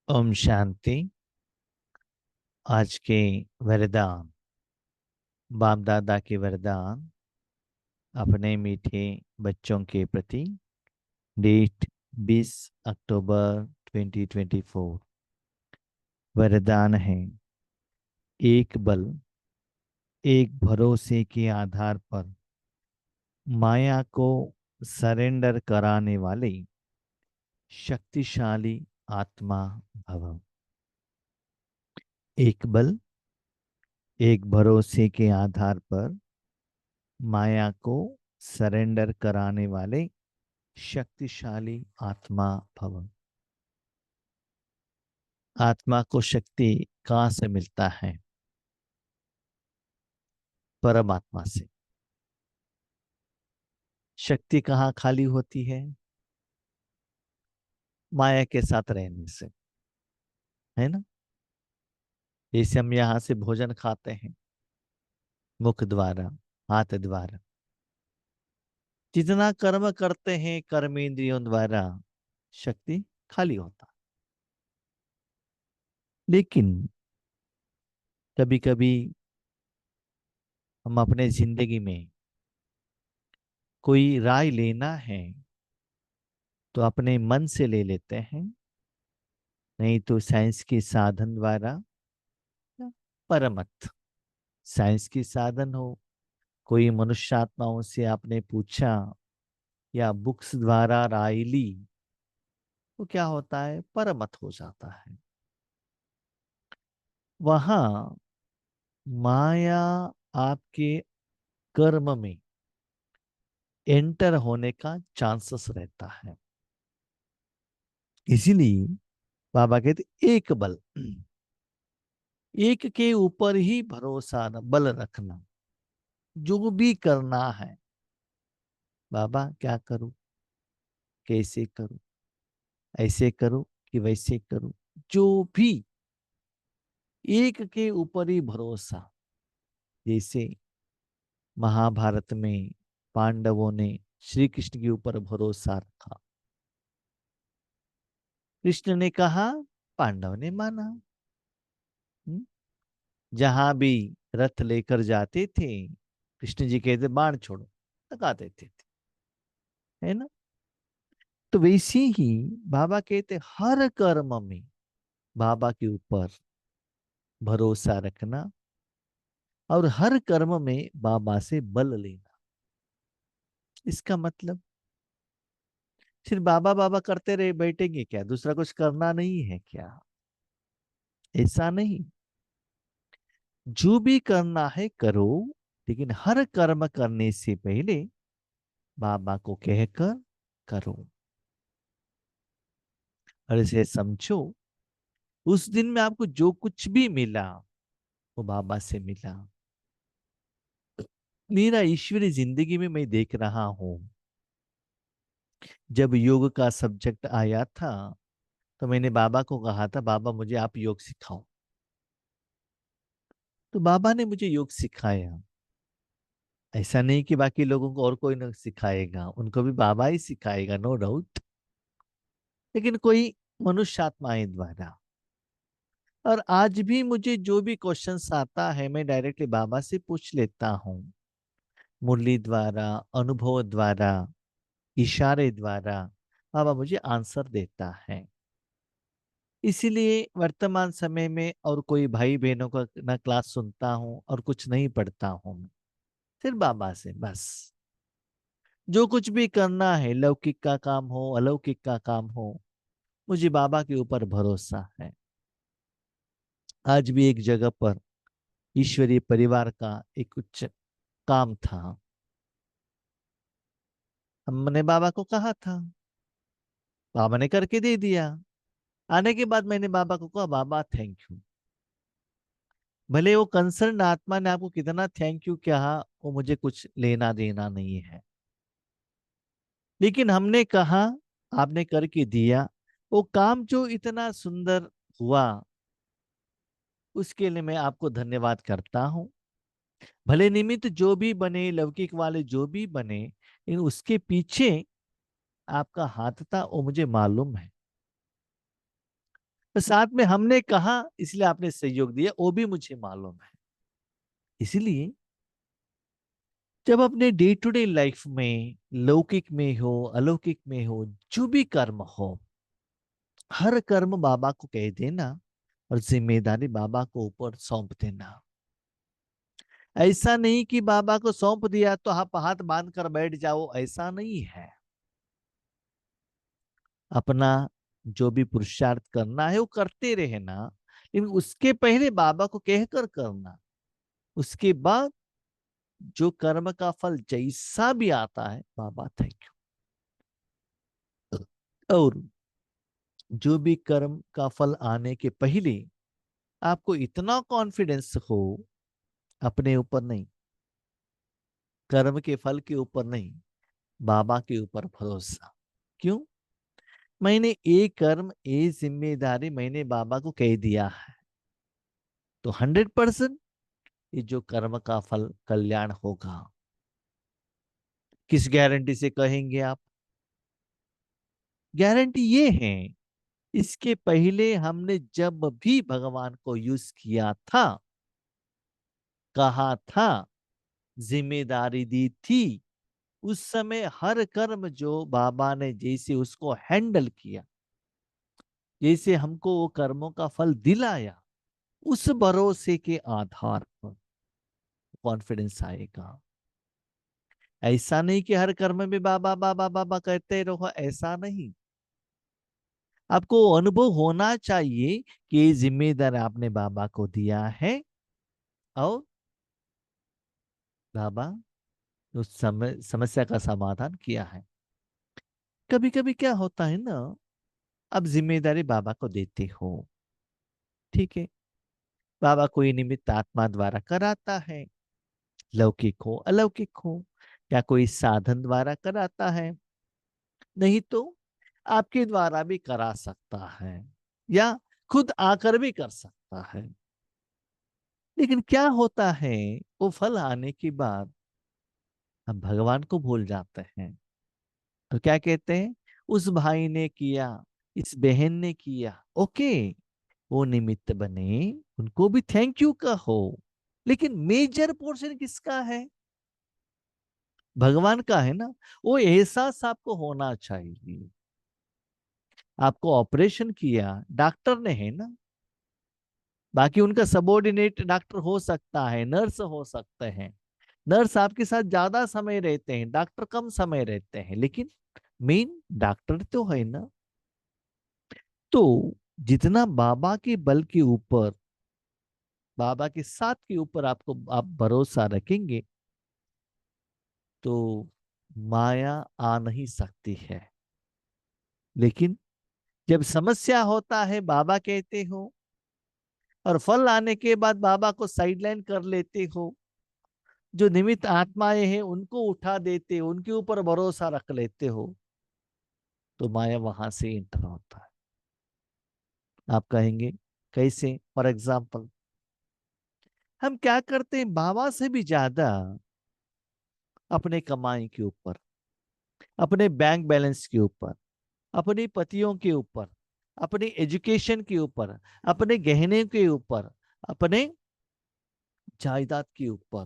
ओम शांति। आज के वरदान, बाप दादा के वरदान अपने मीठे बच्चों के प्रति। डेट 20 अक्टूबर 2024। वरदान है, एक बल, एक भरोसे के आधार पर माया को सरेंडर कराने वाले शक्तिशाली आत्मा भव। एक बल, एक भरोसे के आधार पर माया को सरेंडर कराने वाले शक्तिशाली आत्मा भव। आत्मा को शक्ति कहाँ से मिलता है? परमात्मा से। शक्ति कहाँ खाली होती है? माया के साथ रहने से, है ना। जैसे हम यहाँ से भोजन खाते हैं मुख द्वारा, हाथ द्वारा, जितना कर्म करते हैं कर्मेंद्रियों द्वारा, शक्ति खाली होता। लेकिन कभी कभी हम अपने जिंदगी में कोई राय लेना है तो अपने मन से ले लेते हैं, नहीं तो साइंस के साधन द्वारा या परमत। साइंस की साधन हो, कोई मनुष्य आत्माओं से आपने पूछा या बुक्स द्वारा राय ली, तो क्या होता है? परमत हो जाता है। वहां माया आपके कर्म में एंटर होने का चांसेस रहता है। इसीलिए बाबा कहते एक बल, एक के ऊपर ही भरोसा बल रखना। जो भी करना है, बाबा क्या करूं, कैसे करूं, ऐसे करूं कि वैसे करूं, जो भी एक के ऊपर ही भरोसा। जैसे महाभारत में पांडवों ने श्री कृष्ण के ऊपर भरोसा रखा, कृष्ण ने कहा, पांडव ने माना। हम्म? जहां भी रथ लेकर जाते थे, कृष्ण जी कहते बाण छोड़ो, लगा देते थे, है ना। तो वैसे ही बाबा कहते हर कर्म में बाबा के ऊपर भरोसा रखना और हर कर्म में बाबा से बल लेना। इसका मतलब सिर्फ बाबा बाबा करते रहे बैठेंगे क्या? दूसरा कुछ करना नहीं है क्या? ऐसा नहीं। जो भी करना है करो, लेकिन हर कर्म करने से पहले बाबा को कहकर करो। और इसे समझो, उस दिन में आपको जो कुछ भी मिला वो बाबा से मिला। मेरा ईश्वरी जिंदगी में मैं देख रहा हूं, जब योग का सब्जेक्ट आया था तो मैंने बाबा को कहा था, बाबा मुझे आप योग सिखाओ। तो बाबा ने मुझे योग सिखाया। ऐसा नहीं कि बाकी लोगों को और कोई न सिखाएगा, उनको भी बाबा ही सिखाएगा, नो डाउट। लेकिन कोई मनुष्यात्माएं द्वारा। और आज भी मुझे जो भी क्वेश्चंस आता है मैं डायरेक्टली बाबा से पूछ लेता हूँ, मुरली द्वारा, अनुभव द्वारा, इशारे द्वारा बाबा मुझे आंसर देता है। इसीलिए वर्तमान समय में और कोई भाई बहनों का ना क्लास सुनता हूँ और कुछ नहीं पढ़ता हूँ, सिर्फ बाबा से बस। जो कुछ भी करना है, लौकिक का काम हो अलौकिक का काम हो, मुझे बाबा के ऊपर भरोसा है। आज भी एक जगह पर ईश्वरीय परिवार का एक कुछ काम था, हमने बाबा को कहा था, बाबा ने करके दे दिया। आने के बाद मैंने बाबा को कहा, बाबा थैंक यू। भले वो कंसर्न आत्मा ने आपको कितना थैंक यू कहा, वो मुझे कुछ लेना देना नहीं है, लेकिन हमने कहा, आपने करके दिया। वो काम जो इतना सुंदर हुआ, उसके लिए मैं आपको धन्यवाद करता हूं। भले निमित्त जो भी बने, लौकिक वाले जो भी बने, इन उसके पीछे आपका हाथ था, वो मुझे मालूम है। तो साथ में हमने कहा इसलिए आपने सहयोग दिया, वो भी मुझे मालूम है। इसीलिए जब अपने डे टू डे लाइफ में, लौकिक में हो अलौकिक में हो, जो भी कर्म हो, हर कर्म बाबा को कह देना और जिम्मेदारी बाबा को ऊपर सौंप देना। ऐसा नहीं कि बाबा को सौंप दिया तो आप हाथ बांध कर बैठ जाओ, ऐसा नहीं है। अपना जो भी पुरुषार्थ करना है वो करते रहना, लेकिन उसके पहले बाबा को कहकर करना। उसके बाद जो कर्म का फल जैसा भी आता है, बाबा थैंक यू। और जो भी कर्म का फल आने के पहले आपको इतना कॉन्फिडेंस हो, अपने ऊपर नहीं, कर्म के फल के ऊपर नहीं, बाबा के ऊपर भरोसा। क्यों? मैंने ये कर्म, ये जिम्मेदारी मैंने बाबा को कह दिया है, तो 100% ये जो कर्म का फल कल्याण होगा। किस गारंटी से कहेंगे आप? गारंटी ये है, इसके पहले हमने जब भी भगवान को यूज किया था, कहा था, जिम्मेदारी दी थी, उस समय हर कर्म जो बाबा ने जैसे उसको हैंडल किया, जैसे हमको वो कर्मों का फल दिलाया, उस भरोसे के आधार पर कॉन्फिडेंस आएगा। ऐसा नहीं कि हर कर्म में बाबा बाबा बाबा कहते रहो, ऐसा नहीं। आपको अनुभव होना चाहिए कि ये जिम्मेदार आपने बाबा को दिया है, और बाबा उस समय समस्या का समाधान किया है। कभी कभी क्या होता है ना, अब जिम्मेदारी बाबा को देते हो, ठीक है, बाबा कोई निमित्त आत्मा द्वारा कराता है, लौकिक हो अलौकिक हो, या कोई साधन द्वारा कराता है, नहीं तो आपके द्वारा भी करा सकता है, या खुद आकर भी कर सकता है। लेकिन क्या होता है, वो फल आने के बाद हम भगवान को भूल जाते हैं और क्या कहते हैं, उस भाई ने किया, इस बहन ने किया, ओके, वो निमित्त बने, उनको भी थैंक यू कहो, लेकिन मेजर पोर्शन किसका है? भगवान का है ना। वो एहसास आपको होना चाहिए। आपको ऑपरेशन किया डॉक्टर ने, है ना, बाकी उनका सबॉर्डिनेट डॉक्टर हो सकता है, नर्स हो सकते हैं। नर्स आपके साथ ज्यादा समय रहते हैं, डॉक्टर कम समय रहते हैं, लेकिन मेन डॉक्टर तो है ना। तो जितना बाबा के बल के ऊपर, बाबा के साथ के ऊपर आपको आप भरोसा रखेंगे, तो माया आ नहीं सकती है। लेकिन जब समस्या होता है, बाबा कहते हो, और फल आने के बाद बाबा को साइडलाइन कर लेते हो, जो निमित्त आत्माएं हैं उनको उठा देते हो, उनके ऊपर भरोसा रख लेते हो, तो माया वहां से इंटर होता है। आप कहेंगे कैसे? फॉर एग्जाम्पल, हम क्या करते हैं, बाबा से भी ज्यादा अपने कमाई के ऊपर, अपने बैंक बैलेंस के ऊपर, अपने पतियों के ऊपर, अपने एजुकेशन के ऊपर, अपने गहने के ऊपर, अपने जायदाद के ऊपर,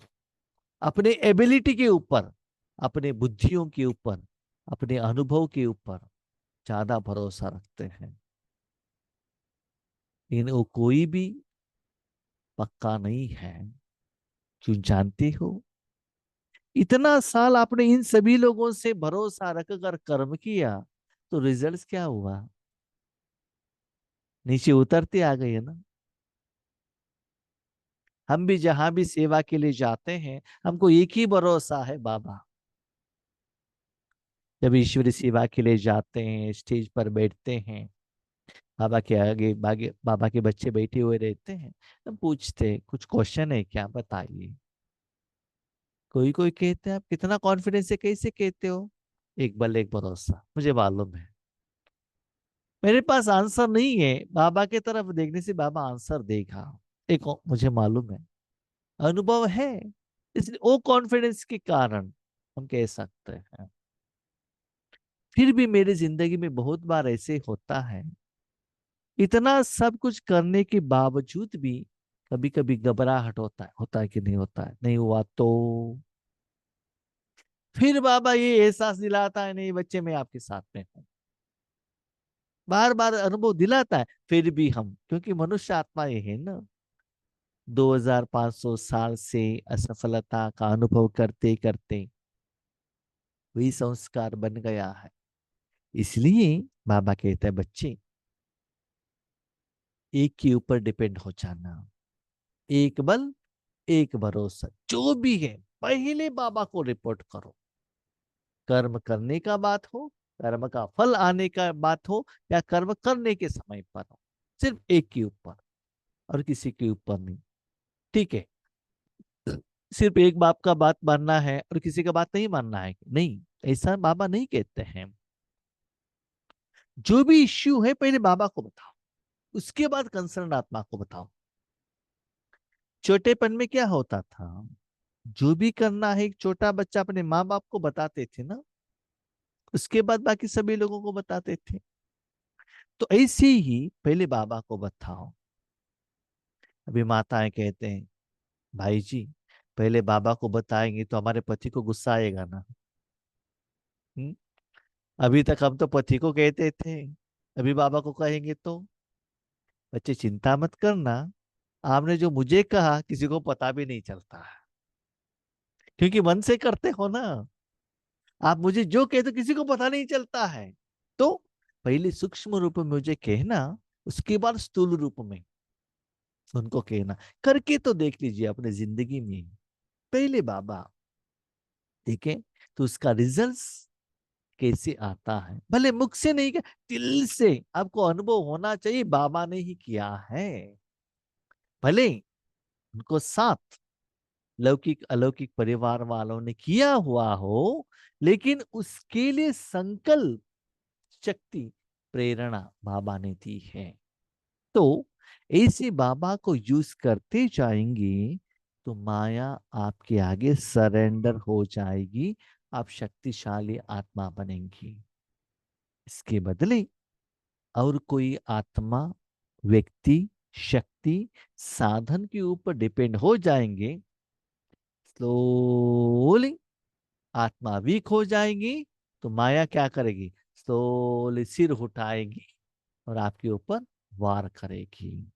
अपने एबिलिटी के ऊपर, अपने बुद्धियों के ऊपर, अपने अनुभव के ऊपर ज्यादा भरोसा रखते हैं। लेकिन वो कोई भी पक्का नहीं है। क्यों जानते हो? इतना साल आपने इन सभी लोगों से भरोसा रखकर कर्म किया, तो रिजल्ट्स क्या हुआ? नीचे उतरते आ गए ना। हम भी जहां भी सेवा के लिए जाते हैं, हमको एक ही भरोसा है, बाबा। जब ईश्वरी सेवा के लिए जाते हैं, स्टेज पर बैठते हैं, बाबा के आगे बागे बाबा के बच्चे बैठे हुए रहते हैं, हम पूछते हैं, कुछ क्वेश्चन है क्या, बताइए। कोई कोई कहते हैं, आप कितना कॉन्फिडेंस है, कैसे कहते हो? एक बल एक भरोसा, मुझे मालूम है, मेरे पास आंसर नहीं है, बाबा की तरफ देखने से बाबा आंसर देगा। मुझे मालूम है, अनुभव है, इसलिए वो कॉन्फिडेंस के कारण हम कह सकते हैं। फिर भी मेरी जिंदगी में बहुत बार ऐसे होता है, इतना सब कुछ करने के बावजूद भी कभी कभी घबराहट होता है कि नहीं होता है, नहीं हुआ तो फिर बाबा ये एहसास दिलाता है, नहीं बच्चे मैं आपके साथ में हूँ, बार बार अनुभव दिलाता है। फिर भी हम, क्योंकि मनुष्य आत्मा ये है ना, 2500 साल से असफलता का अनुभव करते करते वही संस्कार बन गया है। इसलिए बाबा कहता है बच्चे, एक के ऊपर डिपेंड हो जाना, एक बल एक भरोसा, जो भी है पहले बाबा को रिपोर्ट करो। कर्म करने का बात हो, कर्म का फल आने का बात हो, या कर्म करने के समय पर हो, सिर्फ एक के ऊपर और किसी के ऊपर नहीं। ठीक है, सिर्फ एक बाप का बात मानना है और किसी का बात नहीं मानना है, नहीं, ऐसा बाबा नहीं कहते हैं। जो भी इश्यू है पहले बाबा को बताओ, उसके बाद कंसर्न आत्मा को बताओ। छोटेपन में क्या होता था, जो भी करना है एक छोटा बच्चा अपने माँ बाप को बताते थे ना, उसके बाद बाकी सभी लोगों को बताते थे। तो ऐसे ही पहले बाबा को बताओ। अभी माताएं कहते हैं, भाई जी पहले बाबा को बताएंगे तो हमारे पति को गुस्सा आएगा ना। हम्म? अभी तक हम तो पति को कहते थे, अभी बाबा को कहेंगे तो। बच्चे चिंता मत करना, आपने जो मुझे कहा किसी को पता भी नहीं चलता है, क्योंकि मन से करते हो ना। आप मुझे जो कहते हो किसी को पता नहीं चलता है। तो पहले सूक्ष्म रूप में मुझे कहना, उसके बाद स्थूल रूप में उनको कहना। करके तो देख लीजिए अपने जिंदगी में, पहले बाबा, ठीक है, तो उसका रिजल्ट कैसे आता है, भले मुख से नहीं, दिल से आपको अनुभव होना चाहिए बाबा ने ही किया है। भले उनको साथ लौकिक अलौकिक परिवार वालों ने किया हुआ हो, लेकिन उसके लिए संकल्प शक्ति प्रेरणा बाबा ने दी है। तो ऐसे बाबा को यूज करते जाएंगे तो माया आपके आगे सरेंडर हो जाएगी, आप शक्तिशाली आत्मा बनेंगी। इसके बदले और कोई आत्मा, व्यक्ति, शक्ति, साधन के ऊपर डिपेंड हो जाएंगे, स्लोली आत्मा वीक हो जाएगी, तो माया क्या करेगी, स्लोली सिर उठाएगी और आपके ऊपर वार करेगी।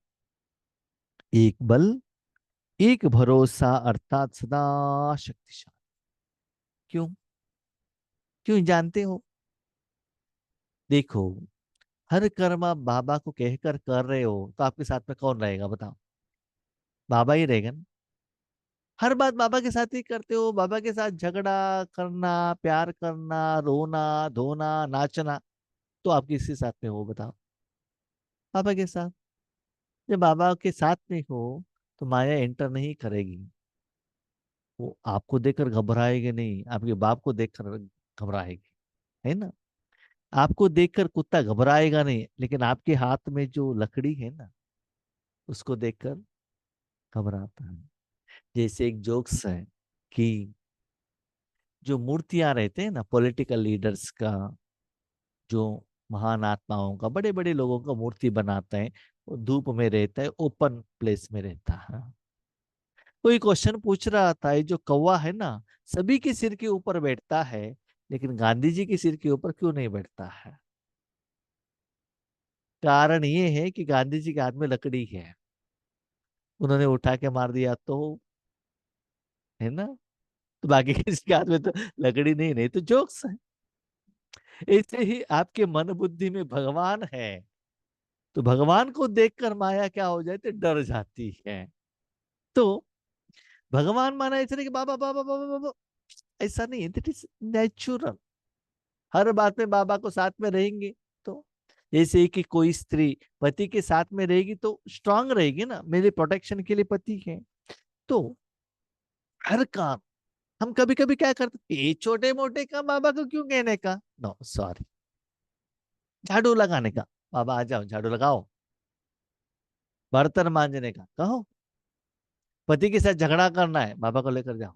एक बल एक भरोसा अर्थात सदा शक्तिशाली। क्यों? क्यों जानते हो? देखो, हर कर्म आप बाबा को कहकर कर रहे हो तो आपके साथ में कौन रहेगा बताओ? बाबा ही रहेगा ना। हर बात बाबा के साथ ही करते हो, बाबा के साथ झगड़ा करना, प्यार करना, रोना धोना नाचना, तो आप किसके साथ में हो बताओ? बाबा के साथ। जब बाबा के साथ में हो तो माया एंटर नहीं करेगी। वो आपको देखकर घबराएगी नहीं, आपके बाप को देखकर घबराएगी, है ना। आपको देखकर कुत्ता घबराएगा नहीं, लेकिन आपके हाथ में जो लकड़ी है ना, उसको देखकर घबराता है। जैसे एक जोक्स है कि जो मूर्तियां रहते हैं ना पॉलिटिकल लीडर्स का, जो महान आत्माओं का, बड़े बड़े लोगों का मूर्ति बनाते हैं, वो धूप में रहता है, ओपन प्लेस में रहता है। कोई क्वेश्चन पूछ रहा था, ये जो कौवा है ना, सभी के सिर के ऊपर बैठता है, लेकिन गांधी जी के सिर के ऊपर क्यों नहीं बैठता है? कारण ये है कि गांधी जी के हाथ में लकड़ी है, उन्होंने उठा के मार दिया तो, है ना। तो बाकी किसी के हाथ में तो लकड़ी नहीं, नहीं तो जोक्स है। ऐसे ही आपके मन बुद्धि में भगवान है, तो भगवान को देखकर माया क्या हो जाती है, डर जाती है। तो भगवान माना ऐसा नहीं कि बाबा बाबा बाबा बाबा, ऐसा नहीं है, दैट इज नेचुरल। हर बात में बाबा को साथ में रहेंगे तो, जैसे ही कि कोई स्त्री पति के साथ में रहेगी तो स्ट्रांग रहेगी ना, मेरे प्रोटेक्शन के लिए पति है। तो हर काम हम कभी कभी क्या करते, ये छोटे मोटे काम बाबा को क्यों कहने का, नो सॉरी, झाड़ू लगाने का, बाबा आ जाओ झाड़ू लगाओ, बर्तन मांजने का कहो, पति के साथ झगड़ा करना है बाबा को लेकर जाओ,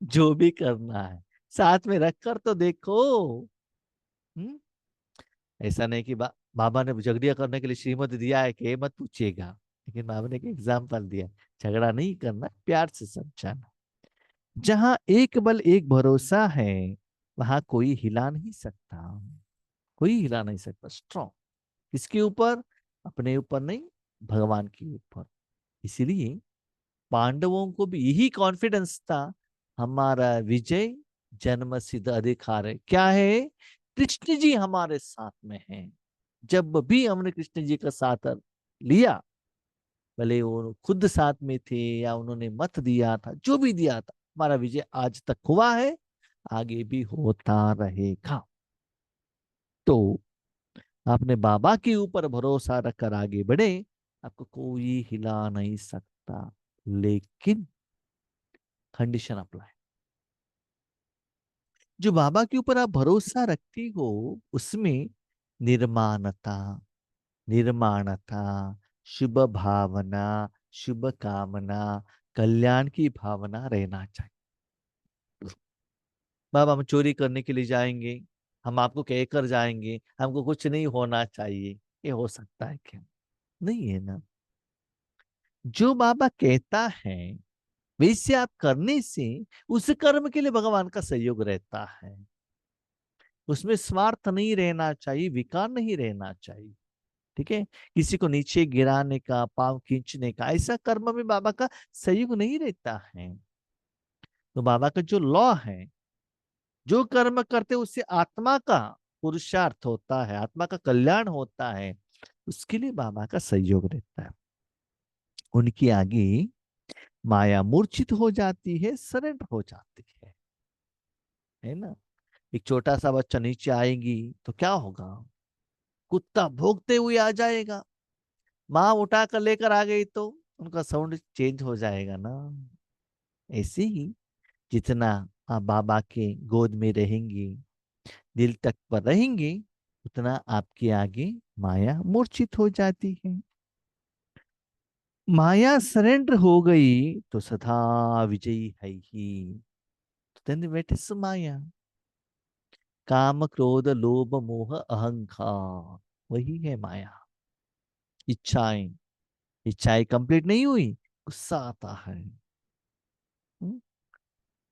जो भी करना है साथ में रखकर तो देखो। हम्म ऐसा नहीं कि बाबा ने झगड़िया करने के लिए श्रीमत दिया है कि ये मत पूछिएगा, लेकिन बाबा ने एक एग्जाम्पल दिया, झगड़ा नहीं करना, प्यार से समझाना। जहां एक बल एक भरोसा है, वहां कोई हिला नहीं सकता, कोई हिला नहीं सकता। स्ट्रॉन्ग किसके ऊपर? अपने ऊपर नहीं, भगवान के ऊपर। इसीलिए पांडवों को भी यही कॉन्फिडेंस था, हमारा विजय जन्म सिद्ध अधिकार है। क्या है? कृष्ण जी हमारे साथ में हैं। जब भी हमने कृष्ण जी का साथ लिया, भले वो खुद साथ में थे या उन्होंने मत दिया था, जो भी दिया था, हमारा विजय आज तक हुआ है, आगे भी होता रहेगा। तो आपने बाबा के ऊपर भरोसा रखकर आगे बढ़े, आपको कोई हिला नहीं सकता। लेकिन कंडीशन अप्लाई, जो बाबा के ऊपर आप भरोसा रखती हो, उसमें निर्माणता, निर्माणता, शुभ भावना, शुभ कामना, कल्याण की भावना रहना चाहिए। बाबा हम चोरी करने के लिए जाएंगे, हम आपको कहकर जाएंगे हमको कुछ नहीं होना चाहिए, ये हो सकता है क्या? नहीं है ना। जो बाबा कहता है वैसे आप करने से उस कर्म के लिए भगवान का सहयोग रहता है। उसमें स्वार्थ नहीं रहना चाहिए, विकार नहीं रहना चाहिए। ठीक है, किसी को नीचे गिराने का, पांव खींचने का, ऐसा कर्म में बाबा का सहयोग नहीं रहता है। तो बाबा का जो लॉ है, जो कर्म करते उससे आत्मा का पुरुषार्थ होता है, आत्मा का कल्याण होता है, उसके लिए बाबा का सहयोग रहता है। उनकी आगे माया मूर्छित हो जाती है, सरेंडर हो जाती है ना। एक छोटा सा बच्चा नीचे आएगी तो क्या होगा? कुत्ता भौंकते हुए आ जाएगा। माँ उठा कर लेकर आ गई तो उनका साउंड चेंज हो जाएगा ना। ऐसे ही जितना आप बाबा के गोद में रहेंगे, दिल तक पर रहेंगे, उतना आपके आगे माया मूर्छित हो जाती है। माया सरेंडर हो गई तो सदा विजयी है ही। देन व्हाट इज माया? काम क्रोध लोभ मोह अहंकार, वही है माया। इच्छाएं, इच्छाएं कंप्लीट नहीं हुई, गुस्सा आता है। हम्म?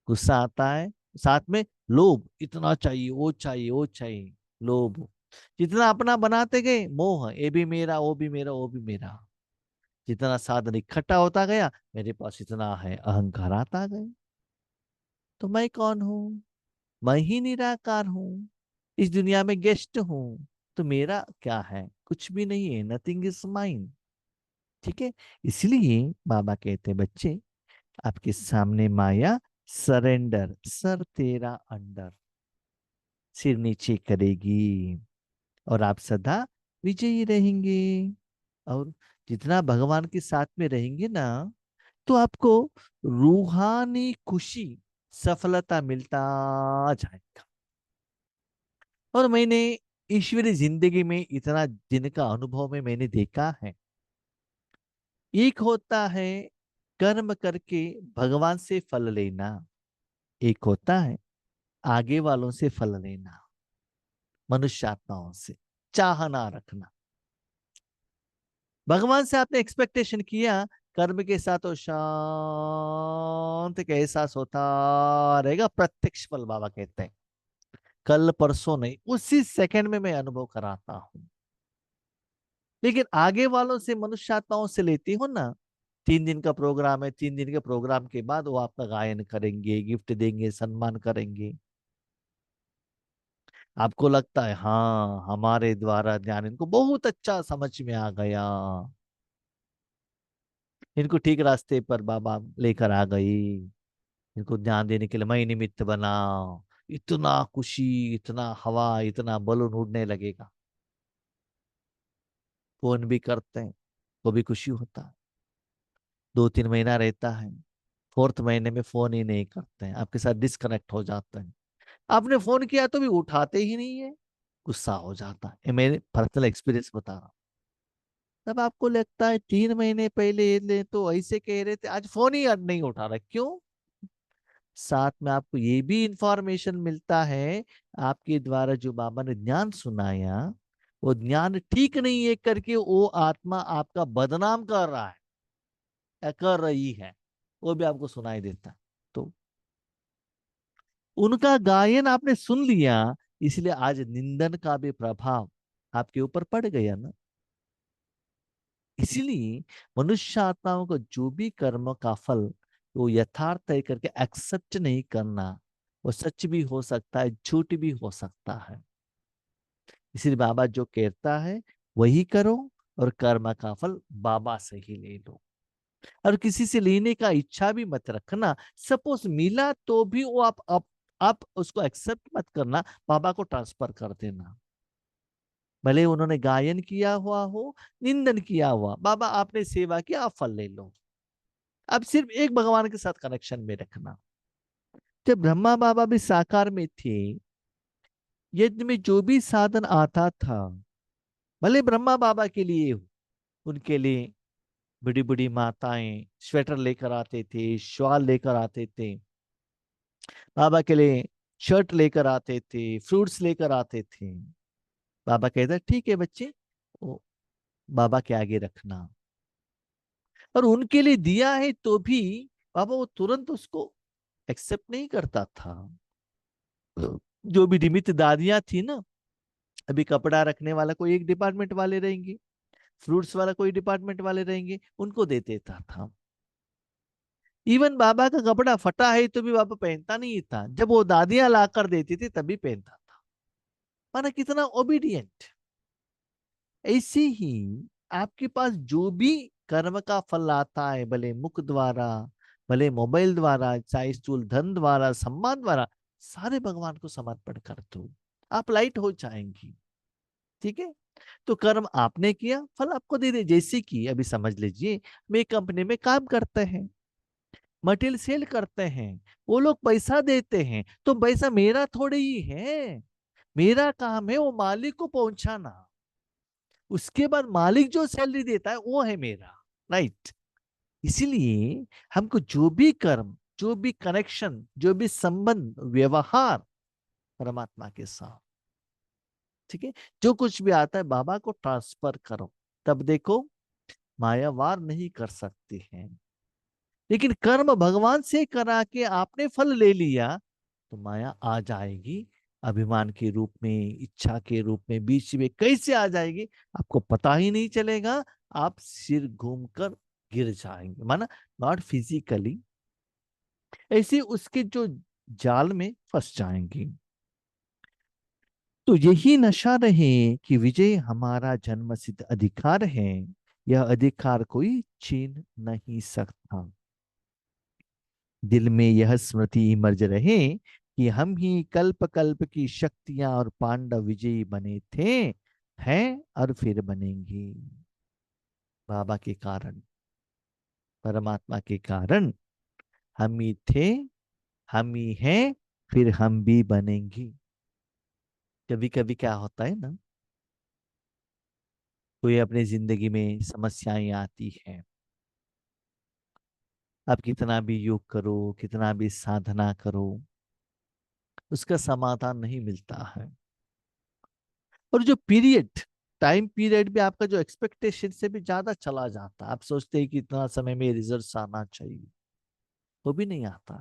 गुस्सा आता है, साथ में लोभ, इतना चाहिए, वो चाहिए, वो चाहिए, लोभ। जितना अपना बनाते गए, मोह, ये भी मेरा, वो भी मेरा, वो भी मेरा। जितना साधन इकट्ठा होता गया, मेरे पास इतना है, अहंकार आता गया। तो मैं कौन हूं? मैं ही निराकार हूं, इस दुनिया में गेस्ट हूं। तो मेरा क्या है? कुछ भी नहीं है, नथिंग इज माइन। ठीक है, इसलिए बाबा कहते हैं, बच्चे आपके सामने माया सरेंडर, सर तेरा अंडर, सिर नीचे करेगी और आप सदा विजयी रहेंगे। और जितना भगवान के साथ में रहेंगे ना, तो आपको रूहानी खुशी, सफलता मिलता जाएगा। और मैंने ईश्वरी जिंदगी में इतना दिन का अनुभव में मैंने देखा है, एक होता है कर्म करके भगवान से फल लेना, एक होता है आगे वालों से फल लेना, मनुष्य आत्माओं से चाहना रखना। भगवान से आपने एक्सपेक्टेशन किया, कर्म के साथ तो शांत का एहसास होता रहेगा, प्रत्यक्ष फल बाबा कहते हैं। कल परसों नहीं, उसी सेकंड में मैं अनुभव कराता हूं। लेकिन आगे वालों से, मनुष्य आत्माओं से लेती हो ना, 3 दिन का प्रोग्राम है, 3 दिन के प्रोग्राम के बाद वो आपका गायन करेंगे, गिफ्ट देंगे, सम्मान करेंगे। आपको लगता है हाँ हमारे द्वारा ज्ञान इनको बहुत अच्छा समझ में आ गया, इनको ठीक रास्ते पर बाबा लेकर आ गई, इनको ध्यान देने के लिए मैं निमित्त बना। इतना खुशी, इतना हवा, इतना बलून उड़ने लगेगा। फोन भी करते हैं तो भी खुशी होता है। 2-3 महीना रहता है, 4th महीने में फोन ही नहीं करते हैं, आपके साथ डिस्कनेक्ट हो जाते हैं। आपने फोन किया तो भी उठाते ही नहीं है, गुस्सा हो जाता है। ये मेरे पर्सनल एक्सपीरियंस बता रहा हूँ। तब आपको लगता है 3 महीने पहले ये तो ऐसे कह रहे थे, आज फोन ही नहीं उठा रहा, क्यों? साथ में आपको ये भी इंफॉर्मेशन मिलता है, आपके द्वारा जो बाबा ने ज्ञान सुनाया, वो ज्ञान ठीक नहीं है करके वो आत्मा आपका बदनाम कर रहा है या कर रही है, वो भी आपको सुनाई देता है। तो उनका गायन आपने सुन लिया, इसलिए आज निंदन का भी प्रभाव आपके ऊपर पड़ गया ना। इसलिए मनुष्य आत्माओं को जो भी कर्म का फल वो यथार्थ है करके एक्सेप्ट नहीं करना, वो सच भी हो सकता है, झूठ भी हो सकता है। इसलिए बाबा जो कहता है वही करो, और कर्म का फल बाबा से ही ले लो, और किसी से लेने का इच्छा भी मत रखना। सपोज मिला तो भी वो आप उसको एक्सेप्ट मत करना, बाबा को ट्रांसफर कर देना। भले उन्होंने गायन किया हुआ हो, निंदन किया हुआ, बाबा आपने सेवा किया, आप फल ले लो। अब सिर्फ एक भगवान के साथ कनेक्शन में रखना। जब ब्रह्मा बाबा भी साकार में थे, यज्ञ में जो भी साधन आता था, भले ब्रह्मा बाबा के लिए हो, उनके लिए बड़ी बड़ी माताएं स्वेटर लेकर आते थे, शॉल लेकर आते थे, बाबा के लिए शर्ट लेकर आते थे, फ्रूट्स लेकर आते थे। बाबा कहता ठीक है बच्चे, वो बाबा के आगे रखना। और उनके लिए दिया है तो भी बाबा वो तुरंत उसको एक्सेप्ट नहीं करता था। जो भी निमित्त दादियां थी ना, अभी कपड़ा रखने वाला कोई एक डिपार्टमेंट वाले रहेंगे, फ्रूट्स वाला कोई डिपार्टमेंट वाले रहेंगे, उनको दे देता था। इवन बाबा का कपड़ा फटा है तो भी बाबा पहनता नहीं था, जब वो दादियां लाकर देती थी तभी पहनता था। माना कितना ओबीडियंट। ऐसे ही आपके पास जो भी कर्म का फल आता है, भले मुख द्वारा, भले मोबाइल द्वारा, चाहे स्थूल धन द्वारा, सम्मान द्वारा, सारे भगवान को समर्पण कर दो, आप लाइट हो जाएंगी। ठीक है। तो कर्म आपने किया, फल आपको दे दे। जैसे कि अभी समझ लीजिए, हम एक कंपनी में काम करते हैं, मटेरियल सेल करते हैं, वो लोग पैसा देते हैं, तो पैसा मेरा थोड़े ही है, मेरा काम है वो मालिक को पहुंचाना। उसके बाद मालिक जो सैलरी देता है वो है मेरा, राइट। इसीलिए हमको जो भी कर्म, जो भी कनेक्शन, जो भी संबंध, व्यवहार परमात्मा के साथ, ठीक है, जो कुछ भी आता है बाबा को ट्रांसफर करो, तब देखो माया वार नहीं कर सकती है। लेकिन कर्म भगवान से करा के आपने फल ले लिया, तो माया आ जाएगी, अभिमान के रूप में, इच्छा के रूप में, बीच में कैसे आ जाएगी आपको पता ही नहीं चलेगा। आप सिर घूमकर गिर जाएंगे, माना नॉट फिजिकली, ऐसे उसके जो जाल में फंस जाएंगे। तो यही नशा रहे कि विजय हमारा जन्मसिद्ध अधिकार है, यह अधिकार कोई छीन नहीं सकता। दिल में यह स्मृति मर्ज रहे कि हम ही कल्प कल्प की शक्तियां और पांडव विजयी बने थे, हैं और फिर बनेंगे। बाबा के कारण, परमात्मा के कारण हम ही थे, हम ही हैं, फिर हम भी बनेंगे। कभी कभी क्या होता है ना, कोई अपनी जिंदगी में समस्याएं आती हैं, आप कितना भी योग करो, कितना भी साधना करो, उसका समाधान नहीं मिलता है। और जो पीरियड, टाइम पीरियड भी आपका जो एक्सपेक्टेशन से भी ज्यादा चला जाता है, आप सोचते हैं कि इतना समय में रिजल्ट आना चाहिए, वो भी नहीं आता।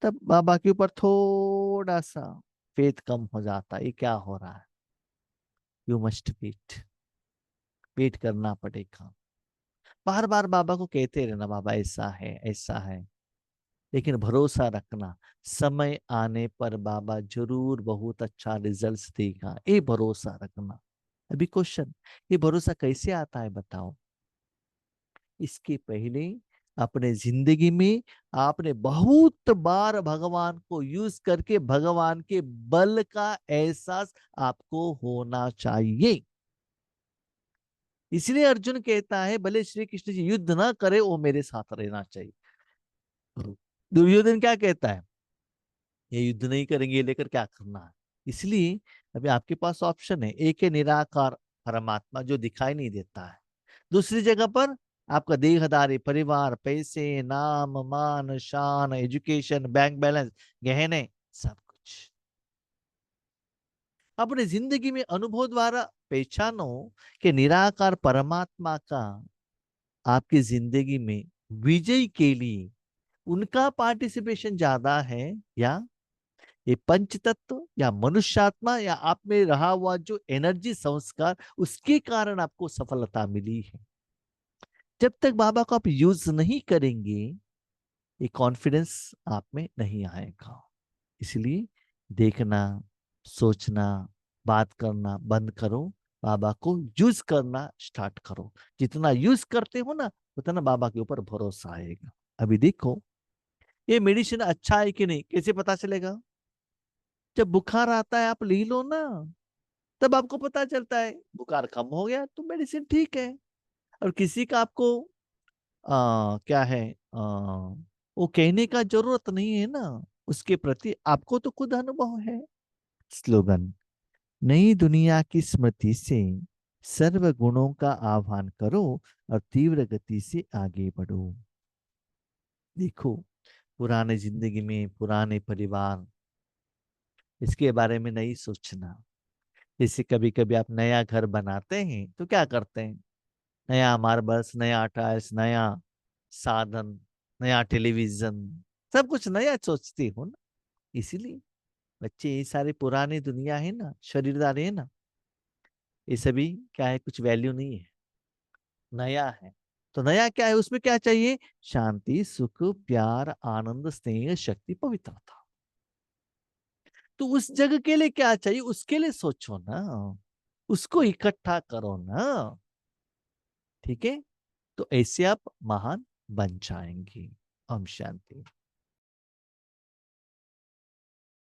तब बाबा के ऊपर थोड़ा सा फेथ कम हो जाता है, ये क्या हो रहा है, यू मस्ट वेट, वेट करना पड़ेगा। बार बार बाबा को कहते रहना, बाबा ऐसा है ऐसा है, लेकिन भरोसा रखना, समय आने पर बाबा जरूर बहुत अच्छा रिजल्ट्स देगा, ये भरोसा रखना। अभी क्वेश्चन, ये भरोसा कैसे आता है बताओ। इसके पहले अपने जिंदगी में आपने बहुत बार भगवान को यूज करके भगवान के बल का एहसास आपको होना चाहिए। इसलिए अर्जुन कहता है भले श्री कृष्ण जी युद्ध ना करे, वो मेरे साथ रहना चाहिए। दुर्योधन क्या कहता है, ये युद्ध नहीं करेंगे, ये लेकर क्या करना है। इसलिए अभी आपके पास ऑप्शन है, एक है निराकार परमात्मा जो दिखाई नहीं देता है, दूसरी जगह पर आपका देहधारी परिवार, पैसे, नाम, मान, शान, एजुकेशन, बैंक बैलेंस, गहने, सब कुछ अपने जिंदगी में अनुभव द्वारा पहचानो कि निराकार परमात्मा का आपकी जिंदगी में विजय के लिए उनका पार्टिसिपेशन ज्यादा है, या ये पंच तत्व या मनुष्यात्मा या आप में रहा हुआ जो एनर्जी संस्कार उसके कारण आपको सफलता मिली है। जब तक बाबा को आप यूज नहीं करेंगे, ये कॉन्फिडेंस आप में नहीं आएगा। इसलिए देखना, सोचना, बात करना बंद करो, बाबा को यूज करना स्टार्ट करो। जितना यूज करते हो ना, उतना बाबा के ऊपर भरोसा आएगा। अभी देखो ये मेडिसिन अच्छा है कि नहीं, कैसे पता चलेगा? जब बुखार आता है आप ले लो ना, तब आपको पता चलता है बुखार कम हो गया तो मेडिसिन ठीक है। और किसी का आपको क्या है, वो कहने का जरूरत नहीं है ना, उसके प्रति आपको तो खुद अनुभव है। स्लोगन: नई दुनिया की स्मृति से सर्व गुणों का आह्वान करो और तीव्र गति से आगे बढ़ो। देखो, पुराने जिंदगी में पुराने परिवार, इसके बारे में नहीं सोचना। जैसे कभी कभी आप नया घर बनाते हैं तो क्या करते हैं, नया मार्बल्स, नया टाइल्स, नया साधन, नया टेलीविजन, सब कुछ नया सोचते हो ना। इसीलिए बच्चे, ये सारी पुरानी दुनिया है ना, शरीरदारी है ना, ये सभी क्या है, कुछ वैल्यू नहीं है, नया है। तो नया क्या है, उसमें क्या चाहिए? शांति, सुख, प्यार, आनंद, स्नेह, शक्ति, पवित्रता। तो उस जगह के लिए क्या चाहिए, उसके लिए सोचो ना, उसको इकट्ठा करो ना। ठीक है, तो ऐसे आप महान बन जाएंगे। ओम शांति।